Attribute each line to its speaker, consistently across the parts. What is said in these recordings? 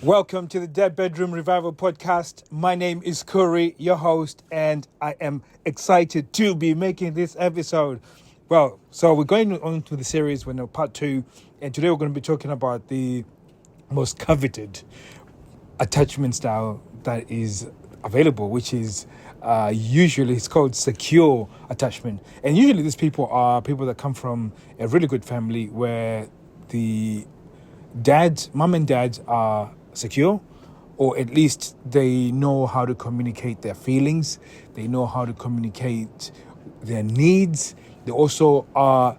Speaker 1: Welcome to the Dead Bedroom Revival Podcast. My name is Curry, your host, and I am excited to be making this episode. So we're going on to the series, we're now part 2, and today we're going to be talking about the most coveted attachment style that is available, which is usually it's called secure attachment. And usually these people are people that come from a really good family where the mom and dad are secure, or at least they know how to communicate their feelings, they know how to communicate their needs. They also are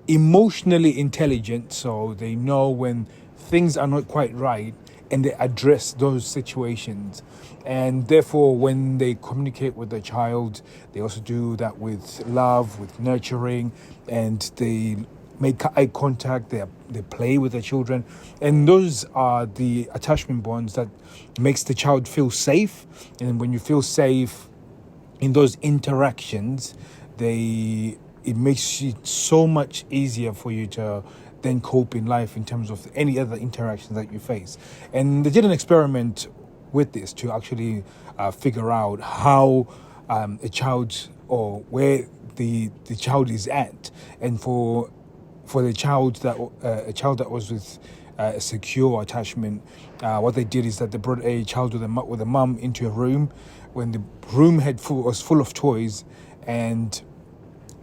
Speaker 1: emotionally intelligent, so they know when things are not quite right and they address those situations. And therefore, when they communicate with the child, they also do that with love, with nurturing, and they make eye contact, they play with the children. And those are the attachment bonds that makes the child feel safe. And when you feel safe in those interactions, it makes it so much easier for you to then cope in life in terms of any other interactions that you face. And they did an experiment with this to actually figure out how a child, or where the child is at. And for the child a child that was with a secure attachment, what they did is that they brought a child with a mum into a room when the room was full of toys, and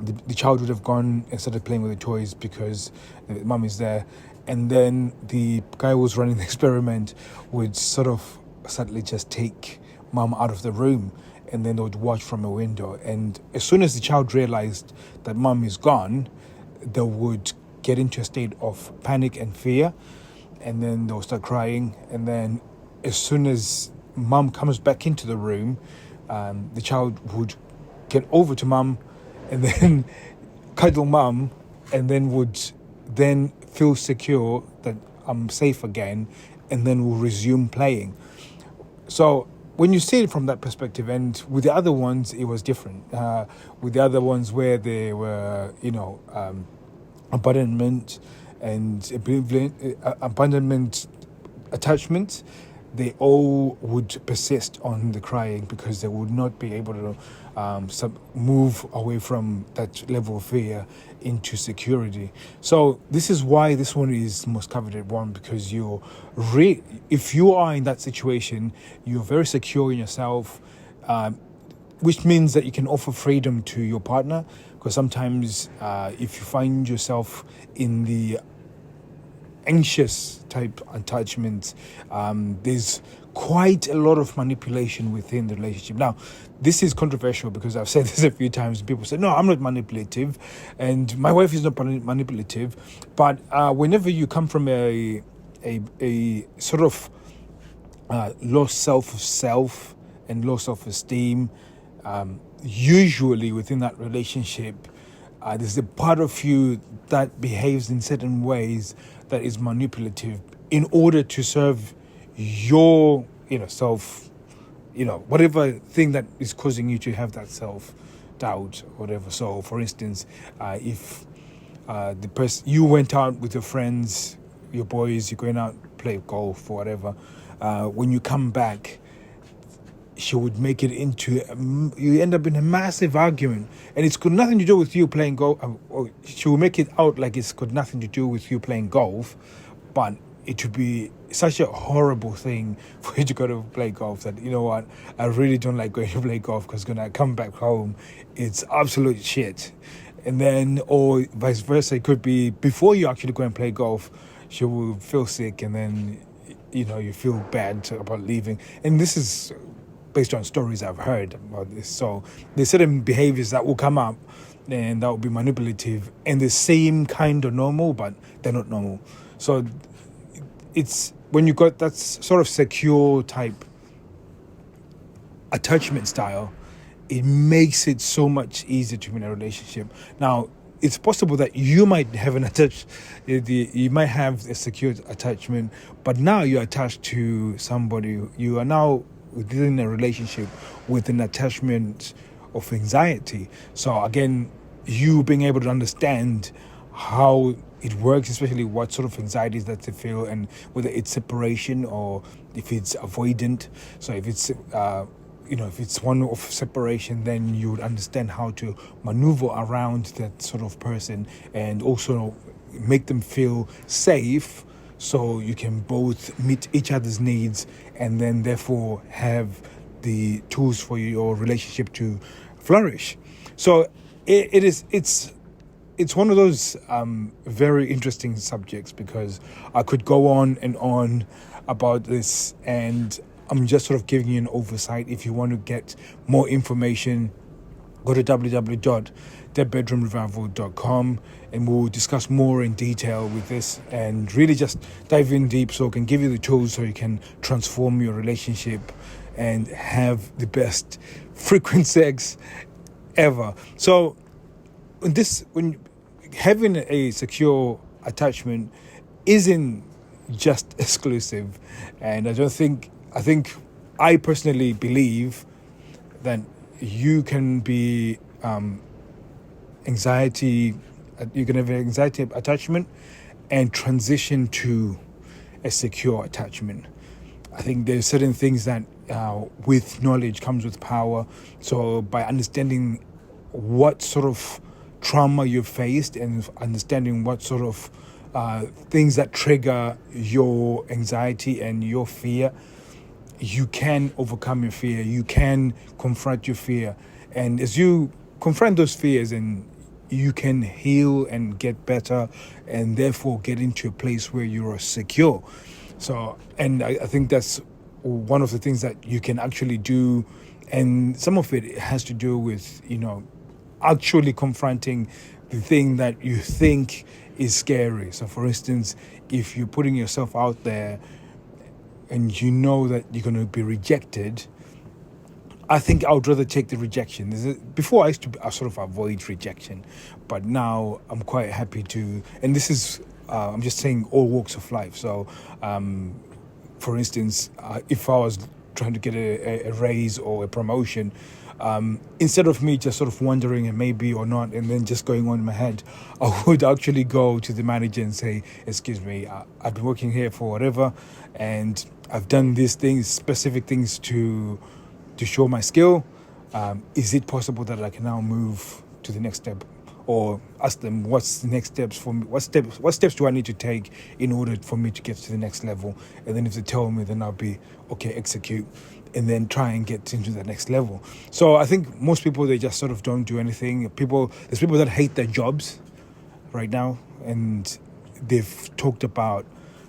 Speaker 1: the child would have gone and started playing with the toys because the mum is there. And then the guy who was running the experiment would sort of suddenly just take mum out of the room, and then they would watch from a window. And as soon as the child realized that mum is gone, they would get into a state of panic and fear, and then they'll start crying. And then as soon as mum comes back into the room, the child would get over to mum and then cuddle mum, and then would then feel secure that I'm safe again, and then will resume playing. So when you see it from that perspective, and with the other ones, it was different. With the other ones where they were, abandonment and abandonment attachment, they all would persist on the crying because they would not be able to move away from that level of fear into security. So this is why this one is the most coveted one, because if you are in that situation, you're very secure in yourself, which means that you can offer freedom to your partner. Because sometimes if you find yourself in the anxious type attachment, there's quite a lot of manipulation within the relationship. Now, this is controversial because I've said this a few times. People say, no, I'm not manipulative, and my wife is not manipulative. But whenever you come from a sort of low self and low self-esteem, usually within that relationship, there's a part of you that behaves in certain ways that is manipulative in order to serve your, self, whatever thing that is causing you to have that self-doubt, whatever. So, for instance, if the person you went out with your friends, your boys, you're going out play golf or whatever, when you come back, she would make it into you end up in a massive argument, and it's got nothing to do with you playing golf. Or she will make it out like it's got nothing to do with you playing golf, but it would be such a horrible thing for you to go to play golf that, you know what, I really don't like going to play golf because when I come back home, it's absolute shit. And then, or vice versa, it could be before you actually go and play golf, she will feel sick, and then, you feel bad about leaving. And this is based on stories I've heard about this. So there's certain behaviors that will come up and that will be manipulative, and they seem kind of normal, but they're not normal. So it's when you got that sort of secure type attachment style, it makes it so much easier to be in a relationship. Now, it's possible that you might have you might have a secure attachment, but now you're attached to somebody. You are now within a relationship with an attachment of anxiety. So again, you being able to understand how it works, especially what sort of anxieties that they feel, and whether it's separation or if it's avoidant. So if it's if it's one of separation, then you would understand how to maneuver around that sort of person and also make them feel safe, so you can both meet each other's needs and then therefore have the tools for your relationship to flourish. So it's one of those very interesting subjects, because I could go on and on about this, and I'm just sort of giving you an oversight. If you want to get more information, go to www.thebedroomrevival.com, and we'll discuss more in detail with this and really just dive in deep, so I can give you the tools so you can transform your relationship and have the best frequent sex ever. So when having a secure attachment isn't just exclusive, and I personally believe that you can be you can have an anxiety attachment and transition to a secure attachment. I think there's certain things that with knowledge comes with power. So by understanding what sort of trauma you've faced and understanding what sort of things that trigger your anxiety and your fear, you can overcome your fear. You can confront your fear. And as you confront those fears, and you can heal and get better, and therefore get into a place where you're secure. So, and I think that's one of the things that you can actually do. And some of it has to do with, actually confronting the thing that you think is scary. So for instance, if you're putting yourself out there and you know that you're going to be rejected, I think I would rather take the rejection. Before I used to sort of avoid rejection, but now I'm quite happy to, and this is, I'm just saying all walks of life. So for instance, if I was trying to get a raise or a promotion, instead of me just sort of wondering and maybe or not, and then just going on in my head, I would actually go to the manager and say, excuse me, I've been working here for whatever, and I've done these things, specific things to show my skill. Is it possible that I can now move to the next step? Or ask them, what's the next steps for me? What steps do I need to take in order for me to get to the next level? And then if they tell me, then I'll be, okay, execute, and then try and get into the next level. So I think most people, they just sort of don't do anything. There's people that hate their jobs right now, and they've talked about,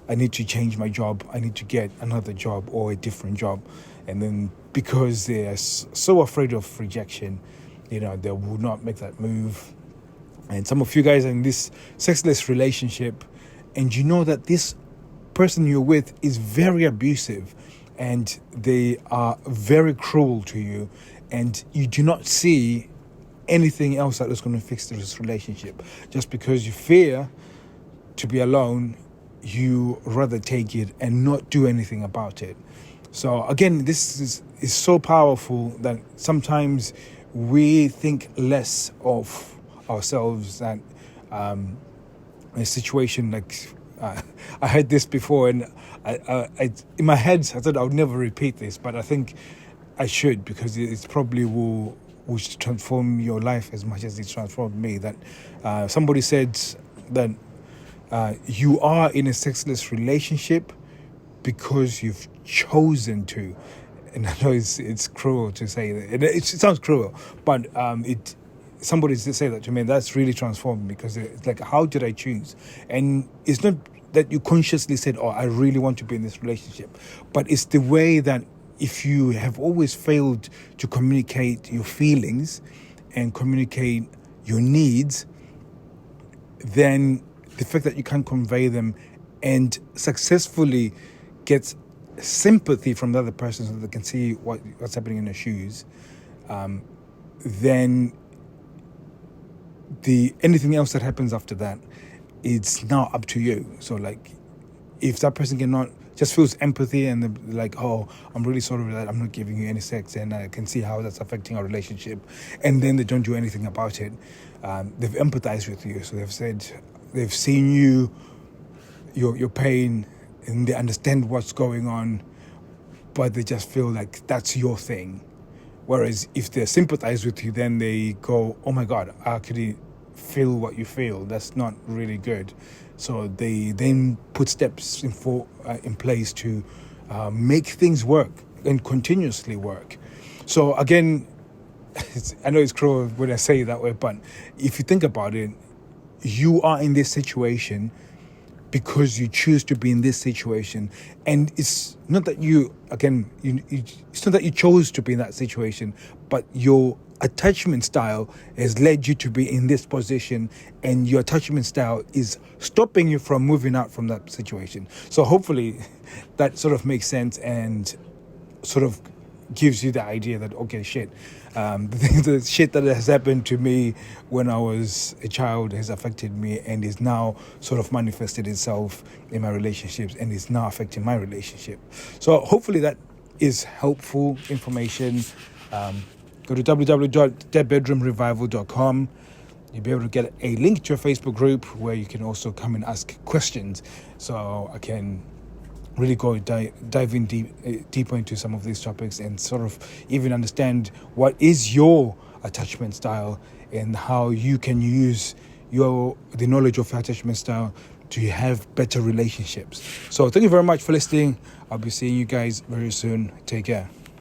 Speaker 1: I need to change my job, I need to get another job or a different job. And then because they're so afraid of rejection, they will not make that move. And some of you guys are in this sexless relationship, and you know that this person you're with is very abusive, and they are very cruel to you, and you do not see anything else that is going to fix this relationship. Just because you fear to be alone, you rather take it and not do anything about it. So again, this is so powerful that sometimes we think less of ourselves than a situation like I heard this before, and I in my head I thought I would never repeat this, but I think I should, because it probably will transform your life as much as it transformed me. That somebody said that you are in a sexless relationship because you've chosen to. And I know it's cruel to say that. It sounds cruel, but somebody did say that to me, and that's really transformed me, because it's like, how did I choose? And it's not that you consciously said, oh, I really want to be in this relationship, but it's the way that if you have always failed to communicate your feelings and communicate your needs, then the fact that you can't convey them and successfully get sympathy from the other person so they can see what's happening in their shoes, then anything else that happens after that, it's now up to you. So like, if that person cannot just feels empathy and they're like, oh, I'm really sorry that I'm not giving you any sex, and I can see how that's affecting our relationship, and then they don't do anything about it, they've empathized with you. So they've said, they've seen your pain, and they understand what's going on, but they just feel like that's your thing. Whereas if they sympathize with you, then they go, oh my God, I actually feel what you feel. That's not really good. So they then put steps in place to make things work and continuously work. So again, I know it's cruel when I say it that way, but if you think about it, you are in this situation because you choose to be in this situation, and it's not that it's not that you chose to be in that situation, but your attachment style has led you to be in this position, and your attachment style is stopping you from moving out from that situation. So hopefully that sort of makes sense and sort of gives you the idea that, okay, the shit that has happened to me when I was a child has affected me and is now sort of manifested itself in my relationships and is now affecting my relationship. So hopefully that is helpful information. Go to www.deadbedroomrevival.com. You'll be able to get a link to a Facebook group where you can also come and ask questions, so I can really go dive in deeper into some of these topics and sort of even understand what is your attachment style and how you can use the knowledge of your attachment style to have better relationships. So thank you very much for listening. I'll be seeing you guys very soon. Take care.